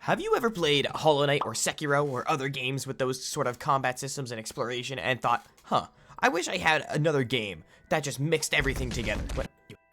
Have you ever played Hollow Knight or Sekiro or other games with those sort of combat systems and exploration and thought, I wish I had another game that just mixed everything together? But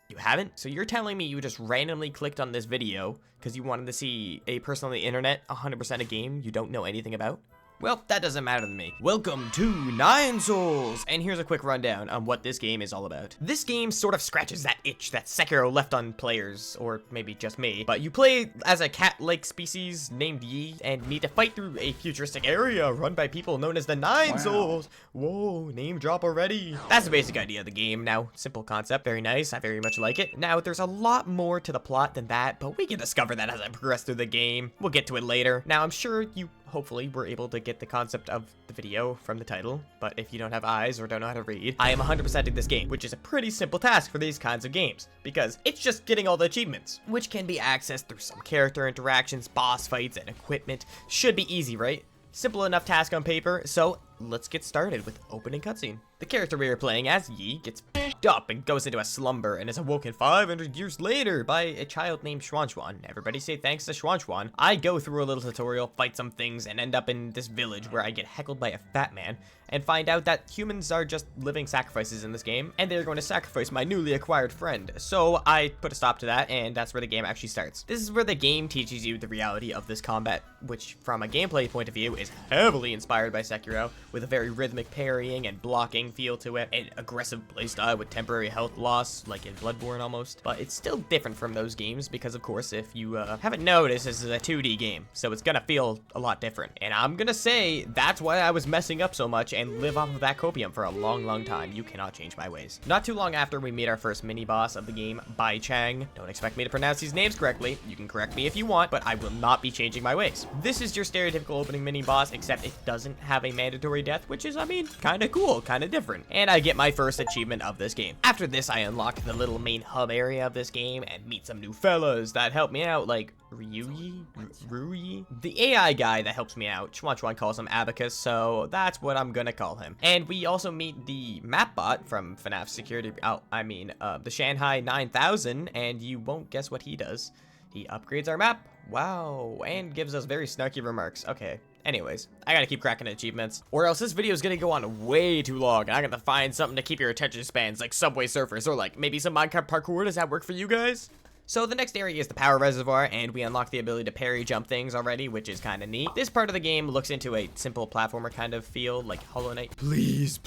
you haven't? So you're telling me you just randomly clicked on this video because you wanted to see a person on the internet 100% a game you don't know anything about? Well, that doesn't matter to me. Welcome to Nine Souls, and here's a quick rundown on what this game is all about. This game sort of scratches that itch that Sekiro left on players, or maybe just me, but you play as a cat-like species named Yi, and need to fight through a futuristic area run by people known as the Nine Souls. Whoa, name drop already. That's the basic idea of the game. Now, simple concept, very nice, I very much like it. Now, there's a lot more to the plot than that, but we can discover that as I progress through the game. We'll get to it later. Now, I'm sure you hopefully we're able to get the concept of the video from the title, but if you don't have eyes or don't know how to read, I am 100%ing this game, which is a pretty simple task for these kinds of games, because it's just getting all the achievements, which can be accessed through some character interactions, boss fights, and equipment. Should be easy, right? Simple enough task on paper, so let's get started with opening cutscene. The character we are playing as, Yi, gets f***ed up and goes into a slumber and is awoken 500 years later by a child named Xuan. Everybody say thanks to Xuan. I go through a little tutorial, fight some things, and end up in this village where I get heckled by a fat man and find out that humans are just living sacrifices in this game, and they're going to sacrifice my newly acquired friend. So I put a stop to that, and that's where the game actually starts. This is where the game teaches you the reality of this combat, which from a gameplay point of view is heavily inspired by Sekiro, with a very rhythmic parrying and blocking feel to it, an aggressive playstyle with temporary health loss, like in Bloodborne almost. But it's still different from those games because, of course, if you haven't noticed, this is a 2D game, so it's gonna feel a lot different. And I'm gonna say that's why I was messing up so much and live off of that copium for a long time. You cannot change my ways. Not too long after we meet our first mini-boss of the game, Bai Chang. Don't expect me to pronounce these names correctly. You can correct me if you want, but I will not be changing my ways. This is your stereotypical opening mini-boss, except it doesn't have a mandatory death, which is, I mean, kind of cool, kind of different. And I get my first achievement of this game. After this, I unlock the little main hub area of this game and meet some new fellas that help me out, like Ruyi? The AI guy that helps me out. Xuan calls him Abacus, so that's what I'm gonna call him. And we also meet the map bot from FNAF Security, the Shanghai 9000, and you won't guess what he does. He upgrades our map. Wow, and gives us very snarky remarks. Okay. Anyways, I gotta keep cracking achievements, or else this video is gonna go on way too long, and I gotta find something to keep your attention spans, like Subway Surfers, or like maybe some Minecraft parkour. Does that work for you guys? So the next area is the power reservoir, and we unlock the ability to parry jump things already, which is kind of neat. This part of the game looks into a simple platformer kind of feel, like Hollow Knight. Please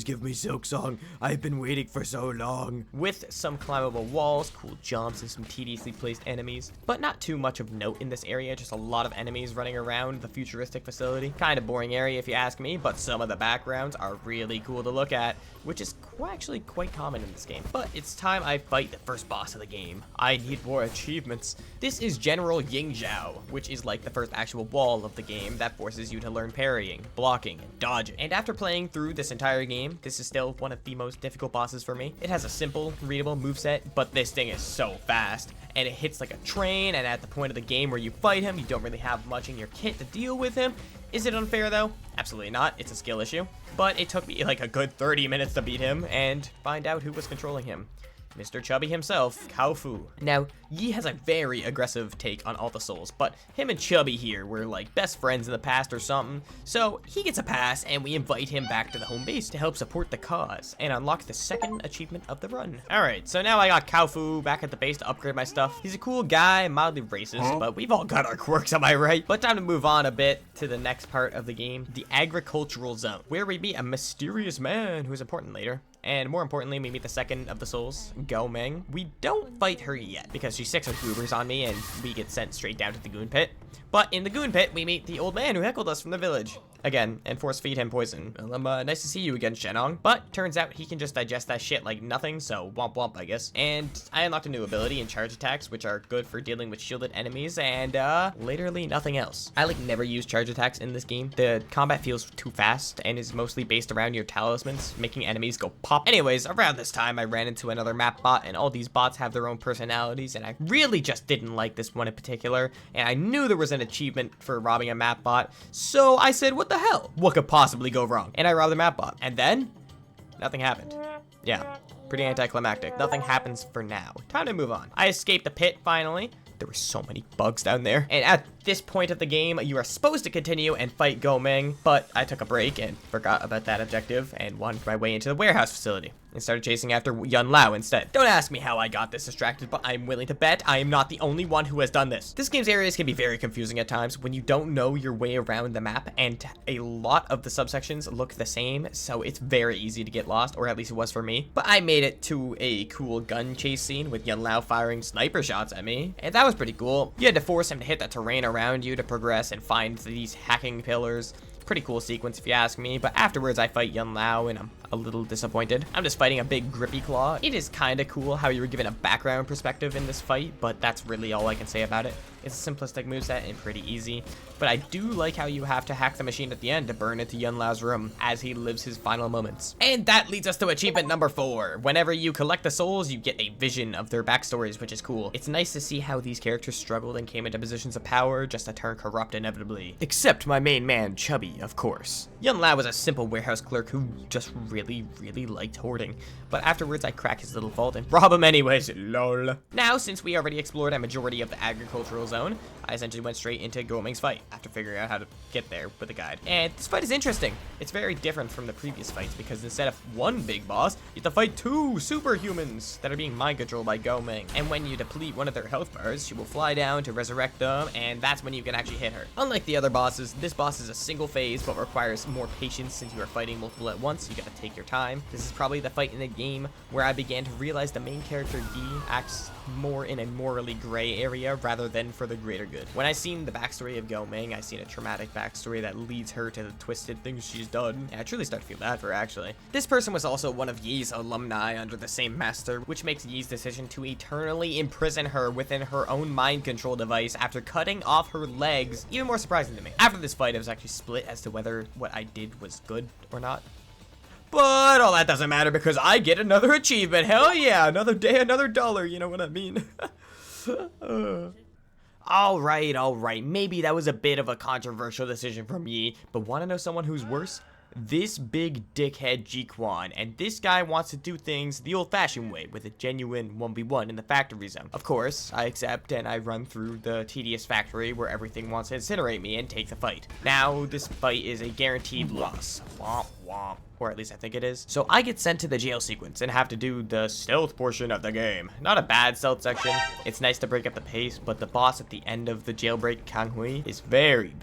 give me Silk Song. I've been waiting for so long. With some climbable walls, cool jumps, and some tediously placed enemies. But not too much of note in this area, just a lot of enemies running around the futuristic facility. Kind of boring area if you ask me, but some of the backgrounds are really cool to look at, which is actually quite common in this game. But it's time I fight the first boss of the game. I need more achievements. This is General Ying Zhao, which is like the first actual wall of the game that forces you to learn parrying, blocking, and dodging. And after playing through this entire game, this is still one of the most difficult bosses for me. It has a simple, readable moveset, but this thing is so fast, and it hits like a train, and at the point of the game where you fight him, you don't really have much in your kit to deal with him. Is it unfair though? Absolutely not. It's a skill issue. But it took me like a good 30 minutes to beat him and find out who was controlling him. Mr. Chubby himself, Kao Fu. Now, Yi has a very aggressive take on all the souls, but him and Chubby here were like best friends in the past or something, so he gets a pass and we invite him back to the home base to help support the cause and unlock the second achievement of the run. Alright, so now I got Kao Fu back at the base to upgrade my stuff. He's a cool guy, mildly racist, but we've all got our quirks, am I right? But time to move on a bit to the next part of the game, the agricultural zone, where we meet a mysterious man who's important later. And more importantly, we meet the second of the souls, Gao Meng. We don't fight her yet because she sticks with goobers on me and we get sent straight down to the goon pit. But in the goon pit, we meet the old man who heckled us from the village. Again, and force feed him poison. Well, nice to see you again, Shenong. But turns out he can just digest that shit like nothing, so womp womp, I guess. And I unlocked a new ability in charge attacks, which are good for dealing with shielded enemies, and literally nothing else. I like never use charge attacks in this game. The combat feels too fast and is mostly based around your talismans, making enemies go pop. Anyways, around this time, I ran into another map bot, and all these bots have their own personalities, and I really just didn't like this one in particular, and I knew there was an achievement for robbing a map bot, so I said, what the hell? What could possibly go wrong? And I robbed the map bot. And then, nothing happened. Yeah, pretty anticlimactic. Nothing happens for now. Time to move on. I escaped the pit, finally. There were so many bugs down there. And at this point of the game, you are supposed to continue and fight Go-Ming, but I took a break and forgot about that objective and wandered my way into the warehouse facility and started chasing after Yun Lao instead. Don't ask me how I got this distracted, but I'm willing to bet I am not the only one who has done this. This game's areas can be very confusing at times when you don't know your way around the map, and a lot of the subsections look the same, so it's very easy to get lost, or at least it was for me. But I made it to a cool gun chase scene with Yun Lao firing sniper shots at me, and that was pretty cool. You had to force him to hit the terrain around you to progress and find these hacking pillars. Pretty cool sequence if you ask me, but afterwards I fight Yun Lao and I'm a little disappointed. I'm just fighting a big grippy claw. It is kind of cool how you were given a background perspective in this fight, but that's really all I can say about it. It's a simplistic moveset and pretty easy, but I do like how you have to hack the machine at the end to burn into Yun Lao's room as he lives his final moments. And that leads us to achievement number 4. Whenever you collect the souls, you get a vision of their backstories, which is cool. It's nice to see how these characters struggled and came into positions of power just to turn corrupt inevitably. Except my main man, Chubby, of course. Yun Lao was a simple warehouse clerk who just really liked hoarding, but afterwards I crack his little vault and rob him anyways, lol. Now, since we already explored a majority of the agricultural zone, I essentially went straight into Go-Ming's fight after figuring out how to get there with a guide. And this fight is interesting. It's very different from the previous fights because instead of one big boss, you have to fight 2 superhumans that are being mind controlled by Go-Ming. And when you deplete one of their health bars, she will fly down to resurrect them, and that's when you can actually hit her. Unlike the other bosses, this boss is a single phase but requires more patience since you are fighting multiple at once. You gotta take your time. This is probably the fight in the game where I began to realize the main character Yi acts more in a morally gray area rather than for the greater good. When I seen the backstory of Go-Ming, I seen a traumatic backstory that leads her to the twisted things she's done. And I truly start to feel bad for her, actually. This person was also one of Yi's alumni under the same master, which makes Yi's decision to eternally imprison her within her own mind control device after cutting off her legs even more surprising to me. After this fight, I was actually split as to whether what I did was good or not. But all that doesn't matter because I get another achievement. Hell yeah, another day, another dollar, you know what I mean? Alright, maybe that was a bit of a controversial decision from me, but want to know someone who's worse? This big dickhead Ji-Quan, and this guy wants to do things the old-fashioned way with a genuine 1v1 in the factory zone. Of course, I accept and I run through the tedious factory where everything wants to incinerate me and take the fight. Now, this fight is a guaranteed loss. Womp womp. Or at least I think it is. So I get sent to the jail sequence and have to do the stealth portion of the game. Not a bad stealth section. It's nice to break up the pace, but the boss at the end of the jailbreak, Kang Hui, is very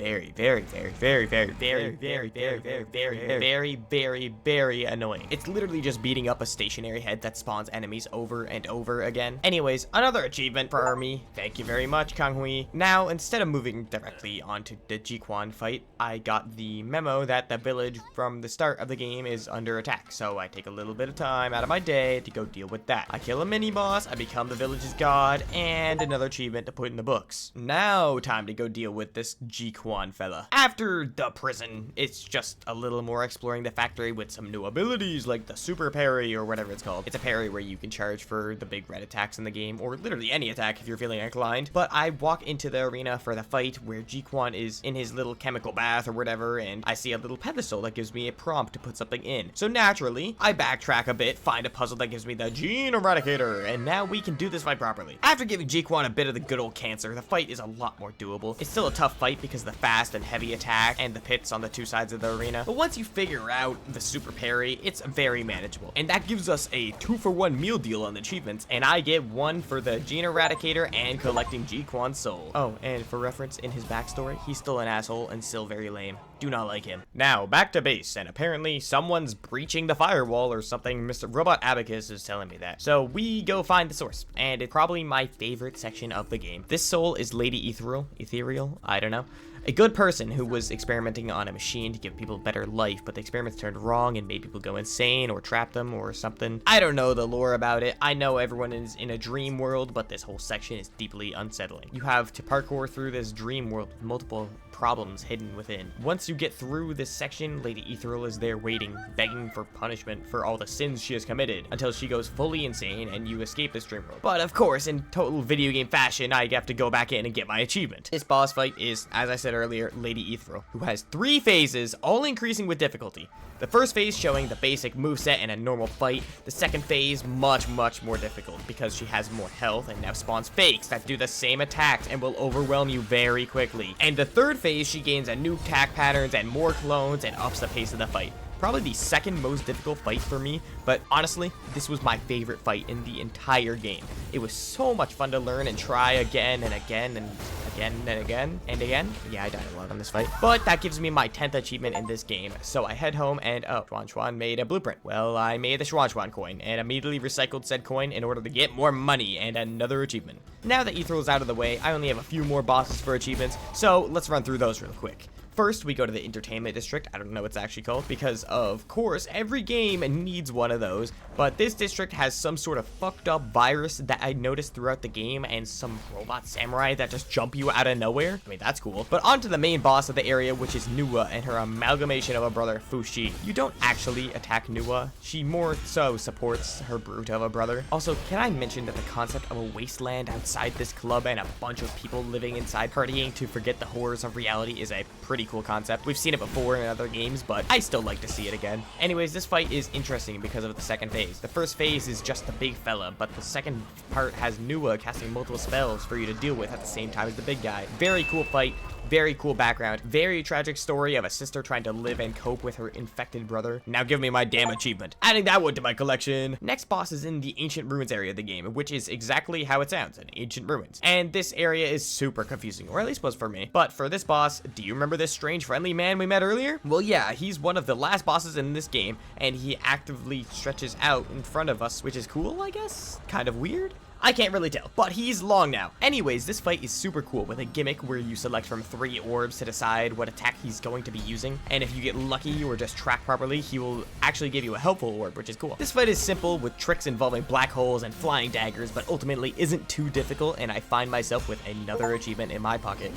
annoying. It's literally just beating up a stationary head that spawns enemies over and over again. Anyways, another achievement for me. Thank you very much, Kang Hui. Now, instead of moving directly onto the Ji-Quan fight, I got the memo that the village from the start of the game is under attack, so I take a little bit of time out of my day to go deal with that. I kill a mini boss, I become the village's god, and another achievement to put in the books. Now, time to go deal with this Ji-Quan fella. After the prison, it's just a little more exploring the factory with some new abilities like the super parry or whatever it's called. It's a parry where you can charge for the big red attacks in the game, or literally any attack if you're feeling inclined. But I walk into the arena for the fight where Ji-Quan is in his little chemical bath or whatever, and I see a little pedestal that gives me a prompt to put something in. So naturally, I backtrack a bit, find a puzzle that gives me the Gene Eradicator, and now we can do this fight properly. After giving Ji-Quan a bit of the good old cancer, the fight is a lot more doable. It's still a tough fight because of the fast and heavy attack and the pits on the 2 sides of the arena, but once you figure out the super parry, it's very manageable. And that gives us a 2-for-1 meal deal on the achievements, and I get 1 for the Gene Eradicator and collecting Ji-Quan's soul. Oh, and for reference, in his backstory, he's still an asshole and still very lame. Do not like him. Now, back to base, and apparently someone's breaching the firewall or something. Mr. Robot Abacus is telling me that. So we go find the source, and it's probably my favorite section of the game. This soul is Lady Ethereal, I don't know. A good person who was experimenting on a machine to give people better life, but the experiments turned wrong and made people go insane or trap them or something. I don't know the lore about it. I know everyone is in a dream world, but this whole section is deeply unsettling. You have to parkour through this dream world with multiple problems hidden within. Once you get through this section, Lady Ethereal is there waiting, begging for punishment for all the sins she has committed, until she goes fully insane and you escape this dream world. But of course, in total video game fashion, I have to go back in and get my achievement. This boss fight is, as I said earlier, Lady Ethereal, who has 3 phases, all increasing with difficulty. The first phase showing the basic moveset in a normal fight. The second phase, much more difficult because she has more health and now spawns fakes that do the same attacks and will overwhelm you very quickly. And the third phase, she gains a new attack patterns and more clones and ups the pace of the fight. Probably the second most difficult fight for me, but honestly, this was my favorite fight in the entire game. It was so much fun to learn and try again and again and again and again and again. Yeah, I died a lot on this fight, but that gives me my 10th achievement in this game. So I head home and, oh, Xuan made a blueprint. Well, I made the Xuan coin and immediately recycled said coin in order to get more money and another achievement. Now that Ethereal is out of the way, I only have a few more bosses for achievements, so let's run through those real quick. First, we go to the entertainment district. I don't know what it's actually called because, of course, every game needs one of those. But this district has some sort of fucked up virus that I noticed throughout the game and some robot samurai that just jump you out of nowhere. I mean, that's cool. But on to the main boss of the area, which is Nua and her amalgamation of a brother, Fushi. You don't actually attack Nua. She more so supports her brute of a brother. Also, can I mention that the concept of a wasteland outside this club and a bunch of people living inside partying to forget the horrors of reality is a pretty cool concept. We've seen it before in other games, but I still like to see it again. Anyways, this fight is interesting because of the second phase. The first phase is just the big fella, but the second part has Nua casting multiple spells for you to deal with at the same time as the big guy. Very cool fight. Very cool background. Very tragic story of a sister trying to live and cope with her infected brother. Now give me my damn achievement. Adding that one to my collection. Next boss is in the ancient ruins area of the game, which is exactly how it sounds, an ancient ruins. And this area is super confusing, or at least was for me. But for this boss, do you remember this strange friendly man we met earlier? Well, yeah, he's one of the last bosses in this game, and he actively stretches out in front of us, which is cool, I guess? Kind of weird? I can't really tell, but he's long now. Anyways, this fight is super cool with a gimmick where you select from 3 orbs to decide what attack he's going to be using. And if you get lucky or just track properly, he will actually give you a helpful orb, which is cool. This fight is simple with tricks involving black holes and flying daggers, but ultimately isn't too difficult, and I find myself with another achievement in my pocket.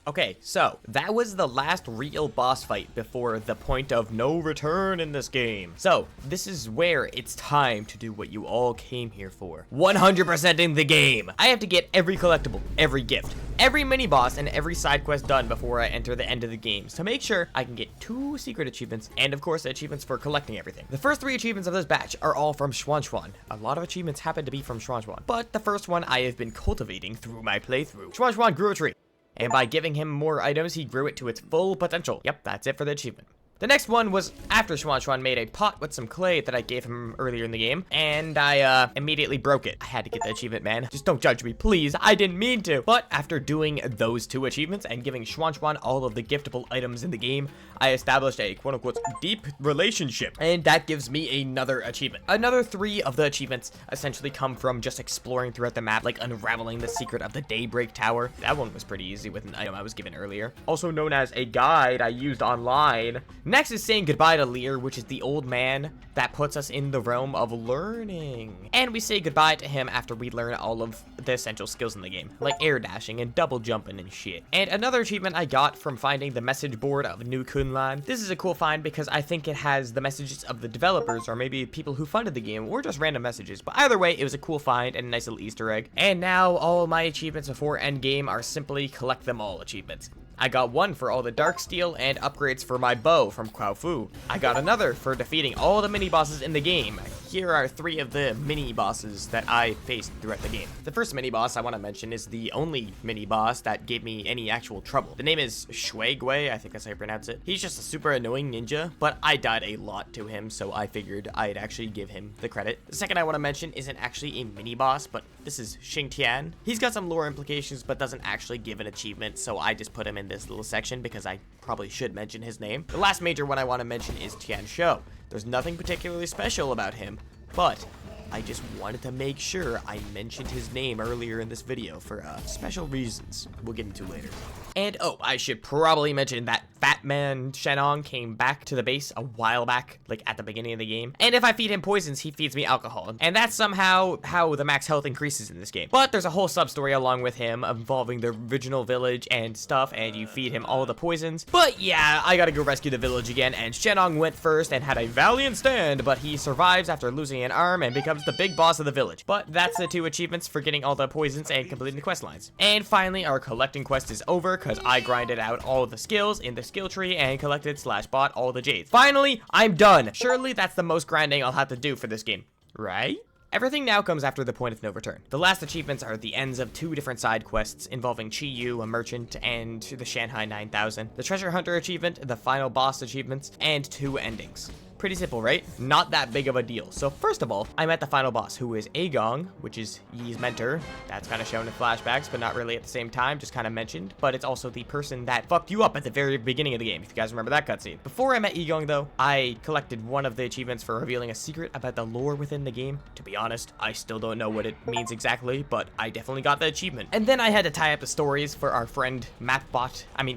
Okay, so that was the last real boss fight before the point of no return in this game. So this is where it's time to do what you all came here for. 100%ing the game. I have to get every collectible, every gift, every mini boss, and every side quest done before I enter the end of the game to make sure I can get 2 secret achievements and of course achievements for collecting everything. The first 3 achievements of this batch are all from Xuan. A lot of achievements happen to be from Xuan, but the first one I have been cultivating through my playthrough. Xuan grew a tree, and by giving him more items, he grew it to its full potential. Yep, that's it for the achievement. The next one was after Xuan made a pot with some clay that I gave him earlier in the game, and I immediately broke it. I had to get the achievement, man. Just don't judge me, please. I didn't mean to. But after doing those 2 achievements and giving Xuan all of the giftable items in the game, I established a quote-unquote deep relationship, and that gives me another achievement. Another 3 of the achievements essentially come from just exploring throughout the map, like unraveling the secret of the Daybreak Tower. That one was pretty easy with an item I was given earlier, also known as a guide I used online. Next is saying goodbye to Lear, which is the old man that puts us in the realm of learning. And we say goodbye to him after we learn all of the essential skills in the game, like air dashing and double jumping and shit. And another achievement I got from finding the message board of New Kunlan. This is a cool find because I think it has the messages of the developers or maybe people who funded the game or just random messages. But either way, it was a cool find and a nice little Easter egg. And now all my achievements before endgame are simply collect them all achievements. I got 1 for all the dark steel and upgrades for my bow from Kwaofu. I got another for defeating all the mini bosses in the game. Here are 3 of the mini bosses that I faced throughout the game. The first mini boss I want to mention is the only mini boss that gave me any actual trouble. The name is Shuigui, I think that's how you pronounce it. He's just a super annoying ninja, but I died a lot to him, so I figured I'd actually give him the credit. The second I want to mention isn't actually a mini boss, but this is Xingtian. He's got some lore implications, but doesn't actually give an achievement, so I just put him in this little section because I probably should mention his name. The last major one I want to mention is Tian Shou. There's nothing particularly special about him, but I just wanted to make sure I mentioned his name earlier in this video for special reasons we'll get into later. And oh, I should probably mention that Batman Shenong came back to the base a while back, like at the beginning of the game. And if I feed him poisons, he feeds me alcohol. And that's somehow how the max health increases in this game. But there's a whole sub-story along with him involving the original village and stuff, and you feed him all the poisons. But yeah, I gotta go rescue the village again, and Shenong went first and had a valiant stand, but he survives after losing an arm and becomes the big boss of the village. But that's the 2 achievements for getting all the poisons and completing the quest lines. And finally, our collecting quest is over because I grinded out all the skills in the skill tree and collected / bought all the jades. Finally, I'm done. Surely that's the most grinding I'll have to do for this game, right? Everything now comes after the point of no return. The last achievements are the ends of 2 different side quests involving Chi Yu, a merchant, and the Shanghai 9000, the treasure hunter achievement, the final boss achievements, and 2 endings. Pretty simple, right? Not that big of a deal. So first of all, I met the final boss, who is Agong, which is Yi's mentor. That's kind of shown in flashbacks, but not really at the same time, just kind of mentioned. But it's also the person that fucked you up at the very beginning of the game, if you guys remember that cutscene. Before I met Agong, though, I collected one of the achievements for revealing a secret about the lore within the game. To be honest, I still don't know what it means exactly, but I definitely got the achievement. And then I had to tie up the stories for our friend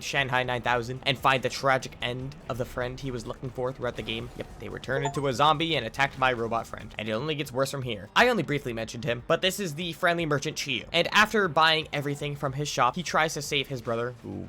Shanghai 9000, and find the tragic end of the friend he was looking for throughout the game. Yep. They were turned into a zombie and attacked my robot friend, and it only gets worse from here. I only briefly mentioned him, but this is the friendly merchant Chiyu, and after buying everything from his shop, he tries to save his brother, who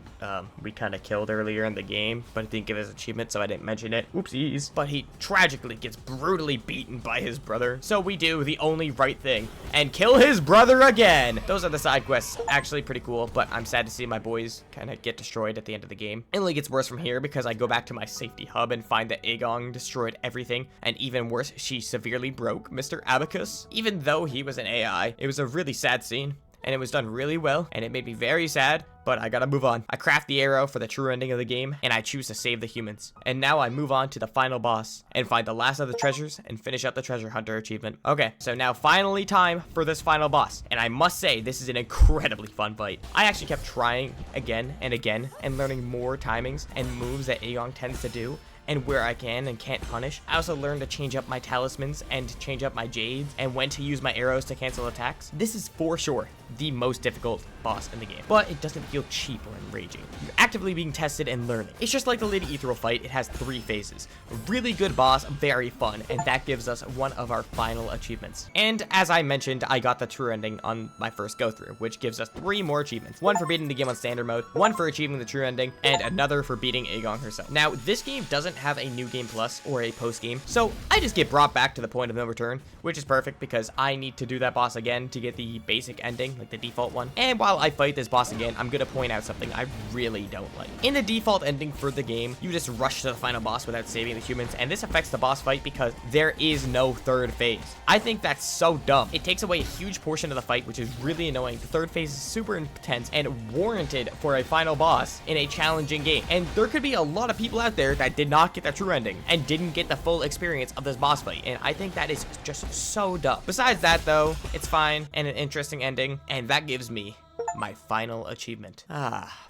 we kind of killed earlier in the game, but it didn't give us achievement, so I didn't mention it. Oopsies. But he tragically gets brutally beaten by his brother, so we do the only right thing and kill his brother again. Those are the side quests. Actually pretty cool, but I'm sad to see my boys kind of get destroyed at the end of the game. It only gets worse from here because I go back to my safety hub and find that Agong destroyed everything, and even worse, she severely broke Mr. Abacus. Even though he was an AI, it was a really sad scene, and it was done really well, and it made me very sad, but I gotta move on. I craft the arrow for the true ending of the game, and I choose to save the humans. And now I move on to the final boss, and find the last of the treasures, and finish up the treasure hunter achievement. Okay, so now finally time for this final boss, and I must say, this is an incredibly fun fight. I actually kept trying again and again, and learning more timings and moves that Agong tends to do, and where I can and can't punish. I also learned to change up my talismans and change up my jades and when to use my arrows to cancel attacks. This is for sure the most difficult boss in the game, but it doesn't feel cheap or enraging. You're actively being tested and learning. It's just like the Lady Ethereal fight. It has 3 phases. A really good boss, very fun, and that gives us one of our final achievements. And as I mentioned, I got the true ending on my first go through, which gives us 3 more achievements. 1 for beating the game on standard mode, 1 for achieving the true ending, and another for beating Agong herself. Now, this game doesn't have a new game plus or a post game, so I just get brought back to the point of no return, which is perfect because I need to do that boss again to get the basic ending, like the default one. And while I fight this boss again, I'm gonna point out something I really don't like. In the default ending for the game, you just rush to the final boss without saving the humans, and this affects the boss fight because there is no third phase. I think that's so dumb. It takes away a huge portion of the fight, which is really annoying. The third phase is super intense and warranted for a final boss in a challenging game. And there could be a lot of people out there that did not get the true ending and didn't get the full experience of this boss fight, and I think that is just so dumb. Besides that though, it's fine and an interesting ending, and that gives me my final achievement.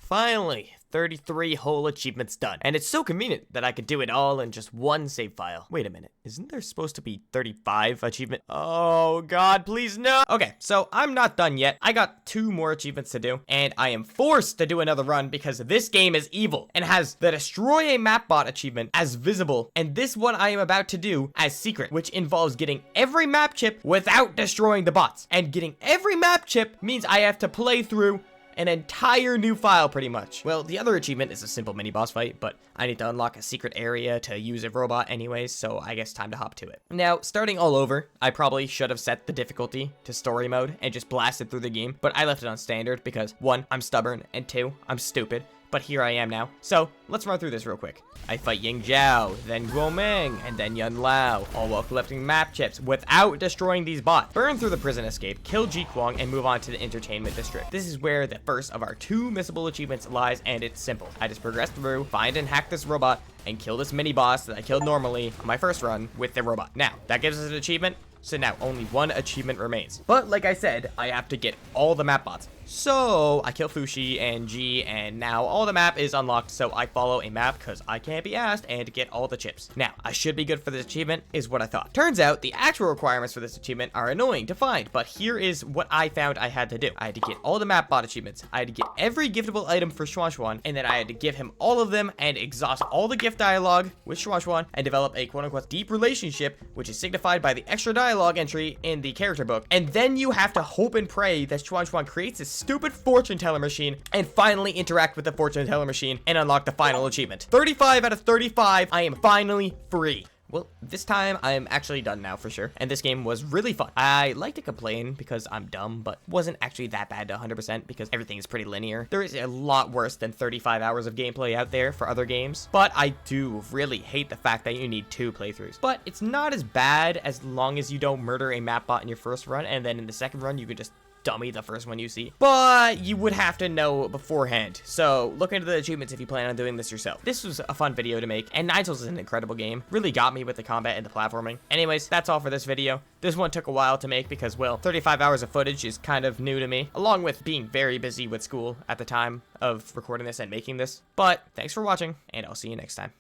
Finally, 33 whole achievements done. And it's so convenient that I could do it all in just one save file. Wait a minute, isn't there supposed to be 35 achievements? Oh God, please no. Okay, so I'm not done yet. I got 2 more achievements to do, and I am forced to do another run because this game is evil and has the destroy a map bot achievement as visible, and this one I am about to do as secret, which involves getting every map chip without destroying the bots. And getting every map chip means I have to play through an entire new file pretty much. Well, the other achievement is a simple mini boss fight, but I need to unlock a secret area to use a robot anyways, so I guess time to hop to it. Now, starting all over, I probably should have set the difficulty to story mode and just blasted through the game, but I left it on standard because 1, I'm stubborn, and 2, I'm stupid. But here I am now. So, let's run through this real quick. I fight Ying Zhao, then Guo Ming, and then Yun Lao, all while collecting map chips without destroying these bots. Burn through the prison escape, kill Ji Kwang, and move on to the entertainment district. This is where the first of our 2 missable achievements lies, and it's simple. I just progress through, find and hack this robot, and kill this mini boss that I killed normally on my first run with the robot. Now, that gives us an achievement. So now only 1 achievement remains. But like I said, I have to get all the map bots. So I kill Fushi and G, and now all the map is unlocked, so I follow a map because I can't be asked and get all the chips. Now, I should be good for this achievement, is what I thought. Turns out the actual requirements for this achievement are annoying to find, but here is what I found I had to do. I had to get all the map bot achievements, I had to get every giftable item for Schwan, and then I had to give him all of them and exhaust all the gift dialogue with Schwan and develop a quote-unquote deep relationship, which is signified by the extra dialogue entry in the character book. And then you have to hope and pray that Schwan creates this stupid fortune teller machine and finally interact with the fortune teller machine and unlock the final achievement. 35 out of 35, I am finally free. Well, this time I'm actually done now for sure, and this game was really fun. I like to complain because I'm dumb, but wasn't actually that bad to 100% because everything is pretty linear. There is a lot worse than 35 hours of gameplay out there for other games, but I do really hate the fact that you need 2 playthroughs. But it's not as bad as long as you don't murder a map bot in your first run, and then in the second run you can just dummy the first one you see. But you would have to know beforehand. So look into the achievements if you plan on doing this yourself. This was a fun video to make, and Nine Tails is an incredible game. Really got me with the combat and the platforming. Anyways, that's all for this video. This one took a while to make because, well, 35 hours of footage is kind of new to me, along with being very busy with school at the time of recording this and making this. But thanks for watching, and I'll see you next time.